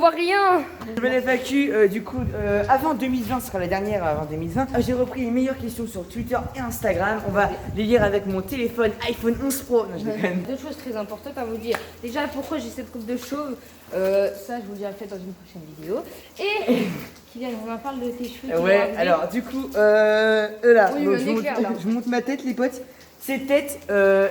vois rien. Nouvelle FAQ, du coup, avant 2020, ce sera la dernière avant 2020. J'ai repris les meilleures questions sur Twitter et Instagram. On va les lire avec mon téléphone iPhone 11 Pro. Non, je déconne. Deux choses très importantes à vous dire. Déjà, pourquoi j'ai cette coupe de chauve, ça je vous le dirai peut-être dans une prochaine vidéo. Et Kylian, on en parle de tes cheveux. Ouais, alors du coup, là, Oui, donc, mais on est clair, là. je monte ma tête, les potes. Cette tête,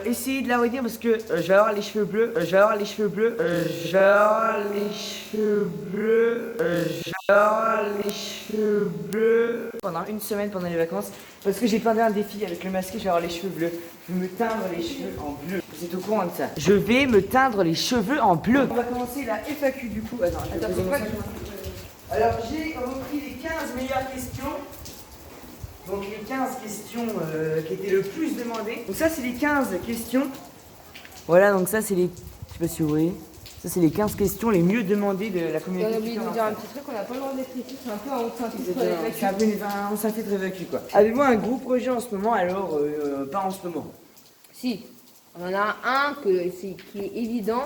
essayez de la redire parce que je vais avoir les cheveux bleus, je vais avoir les cheveux bleus, je vais avoir les cheveux bleus, je vais avoir les cheveux bleus. Pendant une semaine pendant les vacances, parce que j'ai plein un défi avec le masqué, je vais avoir les cheveux bleus. Je vais me teindre les cheveux en bleu. Vous êtes au courant de ça? Je vais me teindre les cheveux en bleu. On va commencer la FAQ du coup. Alors j'ai repris les 15 meilleures questions. Donc les 15 questions qui étaient le plus demandées. Donc ça c'est les 15 questions. Voilà, donc ça c'est les... Je sais pas si vous voyez. Ça c'est les 15 questions les mieux demandées de la communauté. On a oublié de vous dire un petit truc, on n'a pas le droit d'être ici, c'est un peu un C'est un peu on s'infiltre FAQ quoi. Avez-vous un gros projet en ce moment? Alors pas en ce moment. Si, on en a un qui est évident.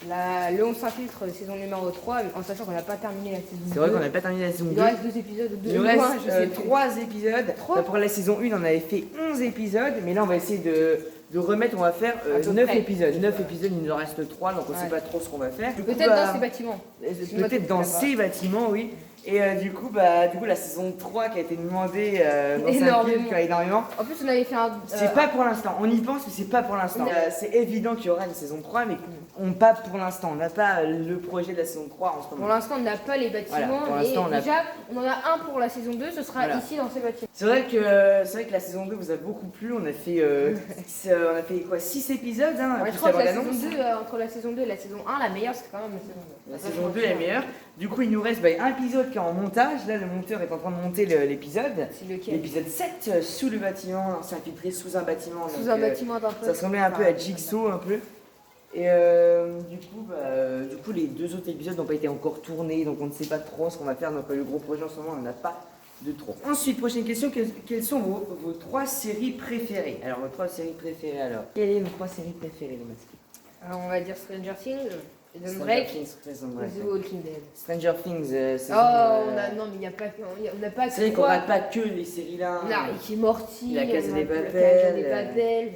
Le 11 s'infiltre saison numéro 3, en sachant qu'on n'a pas terminé la saison 2. C'est vrai qu'on n'a pas terminé la saison 2. Il nous reste 2 épisodes ou 2. Il nous reste 3 épisodes. Pour la saison 1, on avait fait 11 épisodes. Mais là, on va essayer de remettre. On va faire 9 épisodes. 9 épisodes, il nous en reste 3. Donc, on ne sait pas trop ce qu'on va faire. Peut-être dans ces bâtiments. Peut-être dans ces bâtiments, oui. Et du coup, la saison 3 qui a été demandée énormément. En plus, on avait fait un. C'est pas pour l'instant. On y pense, mais c'est pas pour l'instant. C'est évident qu'il y aura une saison 3, mais pas pour l'instant. On n'a pas le projet de la saison 3 en ce moment. Pour l'instant, on n'a pas les bâtiments. Voilà, et déjà, on en a un pour la saison 2, ce sera ici dans ces bâtiments. C'est vrai que la saison 2 vous a beaucoup plu. On a fait, quoi, 6 épisodes je crois que la saison 2, entre la saison 2 et la saison 1, la meilleure, c'était quand même la saison 2. La saison 2 est la meilleure. Du coup, il nous reste un épisode qui est en montage. Là, le monteur est en train de monter l'épisode. C'est lequel? L'épisode 7, sous le bâtiment. On s'est infiltré sous un bâtiment. Sous un bâtiment d'un peu. Ça ressemblait un peu à Jigsaw, un peu. Et du coup, les 2 autres épisodes n'ont pas été encore tournés. Donc, on ne sait pas trop ce qu'on va faire. Donc, le gros projet en ce moment, on n'a pas de trop. Ensuite, prochaine question. Quelles sont vos 3 séries préférées? Alors, vos 3 séries préférées, alors. Quelles sont vos 3 séries préférées, les masques? Alors, on va dire Stranger Things. Prison Break, The Walking Dead. Stranger Things, non, mais il n'y a pas. On n'a pas. C'est vrai qu'on rate pas que les séries là. Là, Rick et Morty, La Casa des Papel.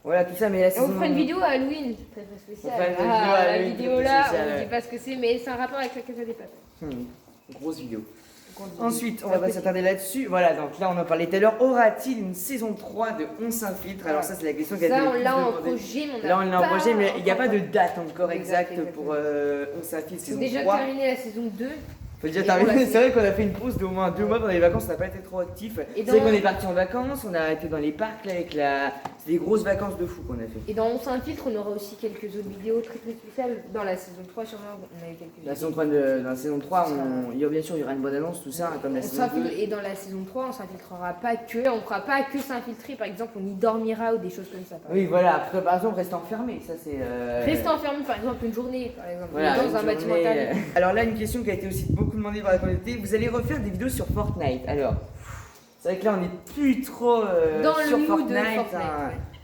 Voilà tout ça, mais la saison. On fera une vidéo à Halloween, très spéciale. On fera une vidéo à Halloween, la vidéo là, spéciale, on ne dit pas ce que c'est, mais c'est un rapport avec la Casa des Papel. Grosse vidéo. Ensuite, on va pas s'attarder là-dessus. Voilà, donc là on en parlait tout à l'heure. Aura-t-il une saison 3 de On s'infiltre? Alors ça c'est la question qui a été on l'a en projet, mais là on l'a en projet, mais il n'y a pas de date encore exacte pour On s'infiltre saison 3. Déjà terminé la saison 2. Faut déjà terminer. C'est vrai qu'on a fait une pause d'au moins 2 mois pendant les vacances, on n'a pas été trop actifs. C'est vrai qu'on est parti en vacances, on a été dans les parcs là avec c'est des grosses vacances de fou qu'on a fait. Et dans On s'infiltre, on aura aussi quelques autres vidéos très spéciales. Dans la saison 3 sûrement, on a eu quelques vidéos. Dans la saison 3, bien sûr il y aura une bonne annonce, tout ça, comme la saison 2. Et dans la saison 3, on s'infiltrera pas que, on fera pas que s'infiltrer, par exemple on y dormira ou des choses comme ça. Oui voilà, après par exemple rester enfermé, ça c'est... Rester enfermé par exemple une journée, par exemple, voilà, dans un bâtiment interdit. Alors là une question qui a été aussi beaucoup demandée par la communauté, vous allez refaire des vidéos sur Fortnite. Alors, c'est vrai que là on est plus trop sur Fortnite.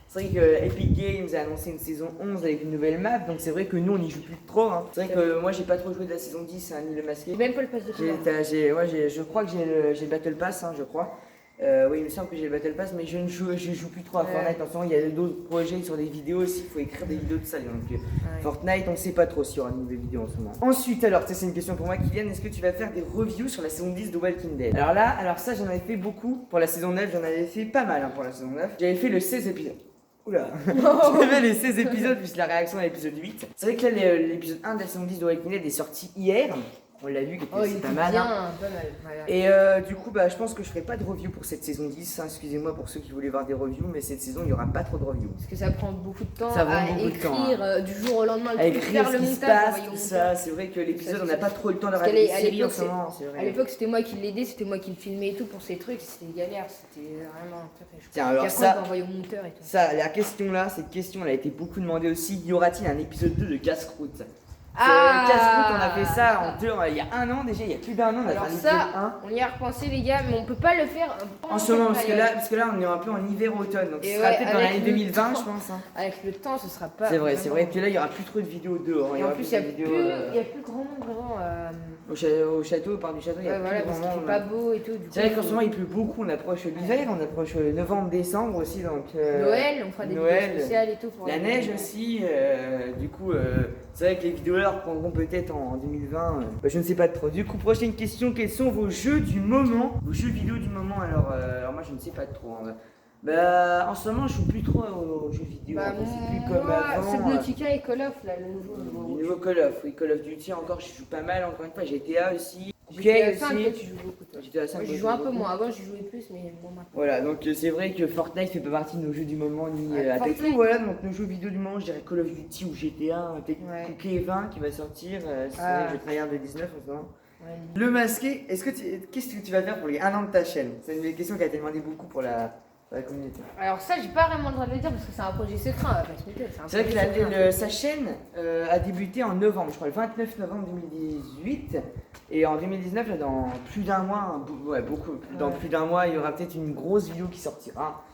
C'est vrai que Epic Games a annoncé une saison 11 avec une nouvelle map, donc c'est vrai que nous on y joue plus trop. C'est vrai que moi j'ai pas trop joué de la saison 10, ni le masqué. J'ai même pas le pass de je crois que j'ai le Battle Pass, je crois. Oui, il me semble que j'ai le Battle Pass, mais je joue plus trop à Fortnite. En ce moment, il y a d'autres projets sur des vidéos aussi, il faut écrire des vidéos de ça. Donc, Fortnite, on ne sait pas trop s'il y aura une nouvelle vidéo en ce moment. Ensuite, alors, c'est une question pour moi, Kylian, est-ce que tu vas faire des reviews sur la saison 10 de Walking Dead? Alors ça, j'en avais fait beaucoup. Pour la saison 9, j'en avais fait pas mal pour la saison 9. J'avais fait le 16 épisodes. Oula, j'avais les 16 épisodes, puisque la réaction à l'épisode 8. C'est vrai que là, l'épisode 1 de la saison 10 de Walking Dead est sorti hier. On l'a vu, c'est pas mal. Voilà. Et du coup, je pense que je ferai pas de review pour cette saison 10. Excusez-moi pour ceux qui voulaient voir des reviews, mais cette saison, il n'y aura pas trop de reviews. Parce que ça prend beaucoup de temps à écrire du jour au lendemain, à écrire ce qui se passe, tout ça. C'est vrai que l'épisode, on n'a pas trop le temps de regarder les séries en ce moment. À l'époque, c'était moi qui l'aidais, c'était moi qui le filmais et tout pour ces trucs. C'était galère, c'était vraiment très chaud. Tiens, alors ça, envoyer au monteur et tout. Ça, la question là, cette question, elle a été beaucoup demandée aussi. Y aura-t-il un épisode 2 de Casse-Croûte? Ah. Casse-croûte, on a fait ça il y a un an déjà, il y a plus d'un an, on a Alors fait un ça, épisode 1. on y a repensé les gars, mais on peut pas le faire En ce moment, parce que là on est un peu en hiver-automne, donc Et ce sera ouais, peut-être dans avec l'année le 2020 temps. je pense. Hein. Avec le temps, ce sera pas. C'est vrai, vraiment- que là il y aura plus trop de vidéos dehors. Et en plus, il vidéos, y a plus grand monde vraiment. Au château, au parc du château, il y a Ouais, plus voilà, grand parce qu'il monde. fait pas beau et tout. Du C'est coup, vrai qu'en ce moment il pleut beaucoup, on approche l'hiver, on approche novembre-décembre aussi, donc Noël, on fera des Noël, vidéos spéciales et tout. Pour la neige aussi, du coup c'est vrai que les vidéos là reprendront peut-être en 2020, je ne sais pas trop. Du coup, prochaine question, quels sont vos jeux du moment, vos jeux vidéo du moment? Alors moi je ne sais pas trop. Hein. Bah en ce moment je joue plus trop aux jeux vidéo, Bah, c'est plus comme avant. Subnautica et Call of là, le nouveau. Le nouveau Call of, oui, Call of Duty encore, je joue pas mal, encore une fois, GTA aussi. GTA Ok 5, aussi. toi tu joues beaucoup toi. GTA 5, Moi j'y je joue un joue peu beaucoup. moins, avant j'y jouais plus, mais bon maintenant. Voilà, donc c'est vrai que Fortnite fait pas partie de nos jeux du moment ni Ouais, avec Fortnite. nous. Voilà, donc nos jeux vidéo du moment, je dirais Call of Duty ou GTA, peut-être Ouais. Cookie 20 qui va sortir. C'est Ah. vrai que je tryhard de 19 en ce moment. Ouais. Le masqué, qu'est-ce que tu vas faire pour les 1 an de ta chaîne? C'est une question qui a été demandée beaucoup pour la communauté. Alors ça, j'ai pas vraiment le droit de le dire parce que c'est un projet secret, on va pas se mytho, c'est un C'est vrai projet que secret. sa chaîne a débuté en novembre, je crois, le 29 novembre 2018. Et en 2019, là, dans plus d'un mois, dans plus d'un mois, il y aura peut-être une grosse vidéo qui sortira.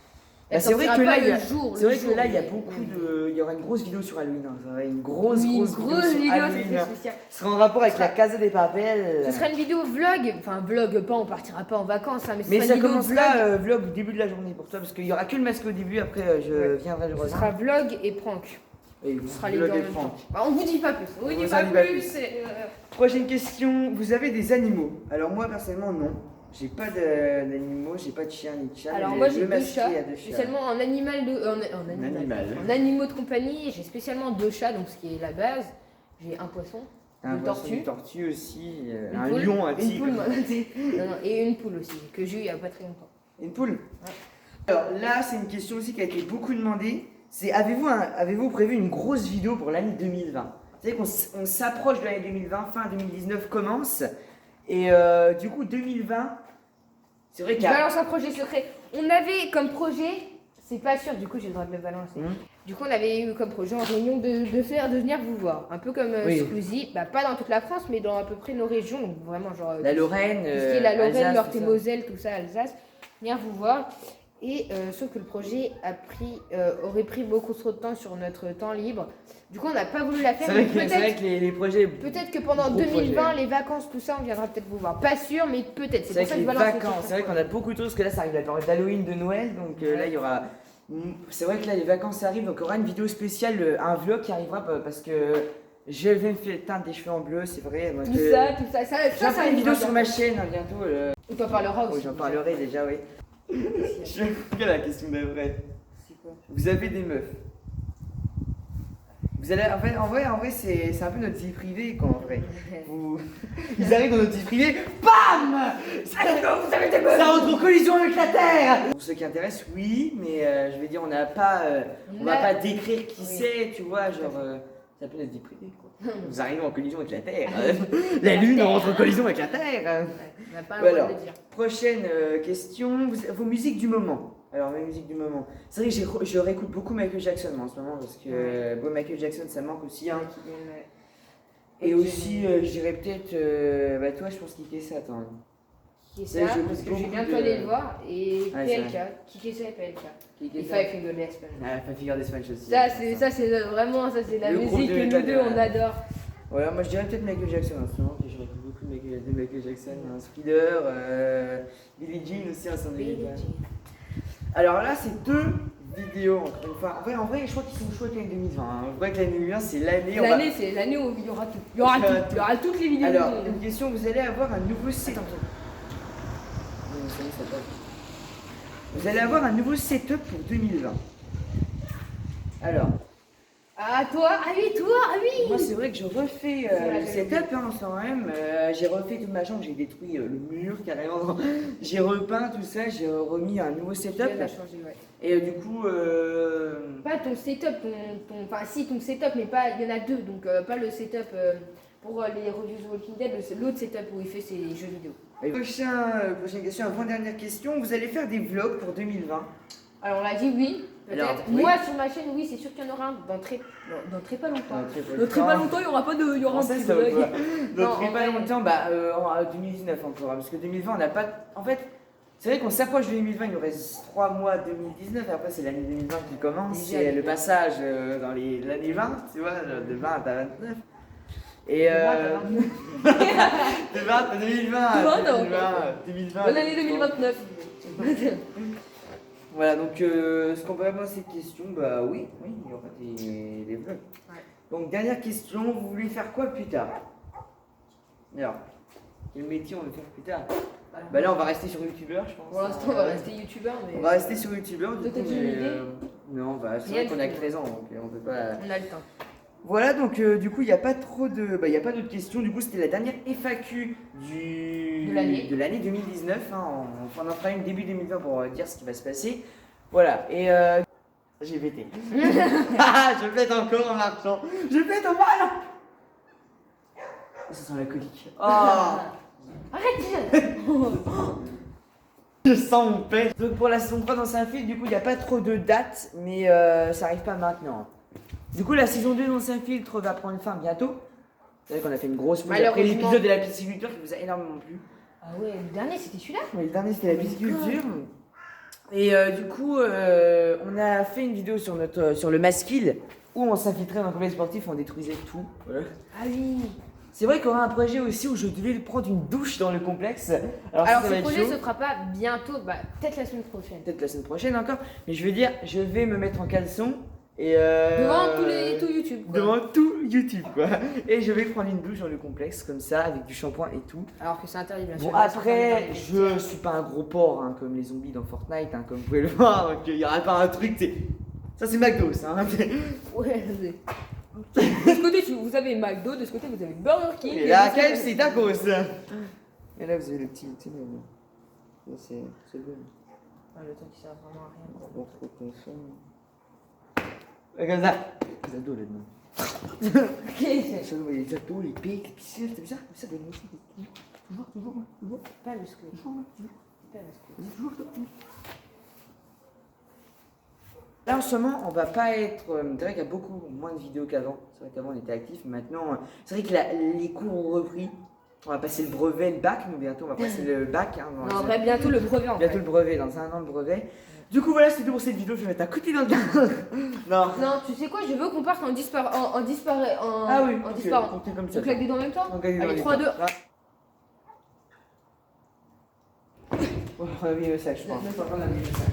Elle C'est vrai sortira que pas là, il y a, le jour, c'est le vrai que jour, là, il y a mais- beaucoup de, il y aura une grosse vidéo sur Halloween. Hein. Ça va, une grosse Oui, une vidéo grosse sur vidéo, Halloween. c'est spécial. Ce sera en rapport avec Ce la sera- Casa des Papel. Ce sera une vidéo vlog, enfin vlog pas, on partira pas en vacances, hein, mais ce Mais sera ça une vidéo commencera vlog au début de la journée pour toi, parce qu'il y aura que le masque au début. Après, je viendrai le Ce rejoindre. sera vlog et prank. Et Ce sera les vlog deux en et même prank. temps. Bah, on vous dit pas plus, on vous On dit vous pas en dit pas plus. plus. c'est- Prochaine question, vous avez des animaux? Alors moi personnellement non, j'ai pas d'animaux, j'ai pas de chien ni de chat. Alors mais moi le j'ai deux masqué chats, a deux chats. spécialement en animal de, animal. en animaux de compagnie, j'ai spécialement deux chats, donc ce qui est la base. J'ai un poisson, Un une poisson, tortue, une tortue aussi, une un poule, lion, un une tigre. poule, non, non, et une poule aussi que j'ai eu il y a pas très longtemps. Une poule. Alors là c'est une question aussi qui a été beaucoup demandée. C'est avez-vous prévu une grosse vidéo pour l'année 2020? Vous savez qu'on s'approche de l'année 2020, fin 2019 commence. Et du coup 2020, c'est vrai Je qu'il y a... balance un projet secret. On avait comme projet, c'est pas sûr, du coup j'ai le droit de le balancer. Du coup on avait eu comme projet en réunion de venir vous voir. Un peu comme Oui. Squeezie, bah, pas dans toute la France, mais dans à peu près nos régions, donc vraiment genre La Lorraine, tout ce qui est la Lorraine, Alsace, Meurthe et tout ça. Moselle, tout ça, Alsace, venir vous voir. Et sauf que le projet aurait pris beaucoup trop de temps sur notre temps libre. Du coup on n'a pas voulu la faire. C'est vrai, mais c'est vrai que les projets... peut-être que pendant Gros 2020, projet. les vacances, tout ça, on viendra peut-être vous voir. Pas sûr, mais peut-être. C'est vrai pour ça que les je balance le vacances, secret. c'est vrai qu'on a beaucoup de choses, parce que là ça arrive la période d'Halloween, de Noël, donc là il y aura... C'est vrai que là les vacances arrivent, donc il y aura une vidéo spéciale, un vlog qui arrivera parce que je vais me faire teindre des cheveux en bleu, c'est vrai. Donc, Tout ça, ça j'en ferai une vidéo arrivera sur ma chaîne hein, bientôt. On t'en parlera aussi. Oui, j'en parlerai déjà, oui. Je regarde la question d'après. C'est quoi? Vous avez des meufs. Vous allez, en vrai c'est un peu notre vie privée, quoi, en vrai. Ils arrivent dans notre vie privée, BAM! Vous avez des meufs! Ça entre en collision avec la Terre! Pour ceux qui intéressent, oui, mais je vais dire, on n'a pas. On va pas décrire qui c'est, tu vois, genre. C'est un peu notre vie privée, quoi. Nous arrivons en collision avec la Terre. La Lune entre en collision avec la Terre. On n'a pas le droit Alors, de le dire. prochaine question, vos musiques du moment. Alors, mes musiques du moment. C'est vrai que je réécoute beaucoup Michael Jackson en ce moment parce que bon, Michael Jackson ça me manque aussi. Hein. Et aussi, je dirais peut-être. Bah, toi, je pense qu'il fait ça, attends. Qui est Ça, ça? je Parce que beaucoup j'ai bientôt de- allé le voir. Et Ouais, c'est PLK. Qui est ça, PLK? Qui Et fait ça Five Finger Death Punch. Ah, Five Finger Death Punch aussi. Ça, c'est vraiment ça, c'est la Le groupe musique de que nous métal, deux on adore. Voilà, moi je dirais peut-être Michael Jackson en ce moment, que je réécoute beaucoup de Michael Jackson. Hein. Spider, Billie Jean aussi, un son de Billie métal. Jean. Alors là, c'est deux vidéos, encore une fois. En vrai, je crois qu'ils sont chouettes l'année 2020. Hein. Je crois que l'année 2020, c'est l'année. L'année, c'est l'année où il y aura tout. Il y aura tout. Il y aura toutes les vidéos. Alors, du monde. une question, vous allez avoir un nouveau setup. Vous allez avoir un nouveau setup pour 2020. Alors, Ah, toi? Ah oui, toi? Ah oui! moi c'est vrai que je refais vrai, le j'avais setup hein, sans même. J'ai refait toute ma chambre, j'ai détruit le mur carrément. J'ai repeint tout ça, j'ai remis un nouveau setup. Elle a changé, ouais. Et du coup, Pas ton setup, enfin si ton setup, mais pas, il y en a deux, donc pas le setup pour les reviews de Walking Dead, l'autre setup où il fait ses jeux vidéo. prochaine question, avant-dernière question, vous allez faire des vlogs pour 2020. Alors, on a dit oui, Alors, peut-être. oui. Moi, sur ma chaîne, oui, c'est sûr qu'il y en aura un dans très pas longtemps. Dans Très pas longtemps, il y aura pas de. Il y aura un ça, petit ça bug. va. Non, Donc, très en pas vrai. longtemps, en 2019 encore, hein, parce que 2020, on n'a pas. En fait, c'est vrai qu'on s'approche de 2020, il nous reste 3 mois 2019, et après, c'est l'année 2020 qui commence, Déjà, c'est le passage dans l'année 20, tu vois, de 20 à 29. Et de 20 à 2020 à 2020. Bonne année 2029. Voilà, donc est-ce qu'on peut répondre à cette question? Bah oui, il y aura des vlogs. Ouais. Donc dernière question, vous voulez faire quoi plus tard? Alors, quel métier on veut faire plus tard? Bah là on va rester sur youtubeur je pense. Pour l'instant, on va rester youtubeur, mais. On va rester sur youtubeur du Toi, coup, t'as une idée non, bah c'est Rien vrai qu'on du a tout. 13 ans donc on peut pas... On a le temps. Voilà, donc du coup il n'y a pas trop de... il y a pas d'autres questions, du coup c'était la dernière FAQ de l'année 2019, hein. On en fera une début 2020 pour dire ce qui va se passer. Voilà, et j'ai pété. Je pète encore en marchant. Je pète en marchant. Ça sent la colique. Oh. Arrête. Je sens mon père. Donc pour la saison 3 dans Saint-Fil, du coup il n'y a pas trop de dates, mais ça arrive pas maintenant. Du coup la saison 2 dans Saint-Filtre va prendre fin bientôt. C'est vrai qu'on a fait une grosse pause après l'épisode de la pisciculture qui vous a énormément plu. Ah ouais, le dernier c'était celui-là. Oui, le dernier c'était la pisciculture. Et du coup on a fait une vidéo sur le masquil où on s'infiltrait dans le complexe sportif, on détruisait tout. Voilà. Ah oui. C'est vrai qu'on aura un projet aussi où je devais prendre une douche dans le complexe. Alors ça ce va être projet chaud. se fera pas bientôt, peut-être la semaine prochaine. Peut-être la semaine prochaine encore, mais je veux dire, je vais me mettre en caleçon et Devant tout YouTube. Quoi. devant tout YouTube quoi. Et je vais prendre une douche dans le complexe comme ça avec du shampoing et tout. Alors que c'est interdit bien sûr. Bon après, je suis pas un gros porc hein, comme les zombies dans Fortnite, hein, comme vous pouvez le voir, donc il y aura pas un truc, ça c'est McDo ça. Hein. Ouais, c'est. De ce côté, vous avez McDo, de ce côté, vous avez Burger King. Et là, KFC tacos. Et là, vous avez le petit. Là, c'est bon. Ah, le truc qui sert vraiment à rien. Quoi. Bon, trop ton son. Comme ça. Les ados là-dedans. Ok. Les ados, les pics, les piscines, c'est bizarre. Ça donne aussi. Toujours. Pas le squelette. Pas le squelette. Là en ce moment on va pas être. C'est vrai qu'il y a beaucoup moins de vidéos qu'avant. C'est vrai qu'avant on était actifs, mais maintenant c'est vrai que les cours ont repris. On va passer le brevet, le bac, nous bientôt on va passer le bac. Hein, Non, en vrai, bientôt le brevet en fait. bientôt le brevet, dans 1 an le brevet. Du coup voilà, c'était tout pour cette vidéo, je vais mettre un coup de pied dans le gars. Non. Non, tu sais quoi, je veux qu'on parte en disparant. Ah oui, en ok, disparant. on fait comme ça. On claque des dents en même temps. On gagne dans Allez, les 3, 2. temps. Ah. Oh, on a mis le message, je pense. On a mis le message.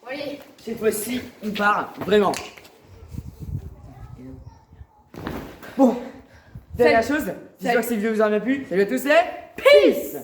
Allez. Cette fois-ci, on part vraiment. Bon, dernière chose, j'espère que cette vidéo vous en a plu. Salut à tous et peace!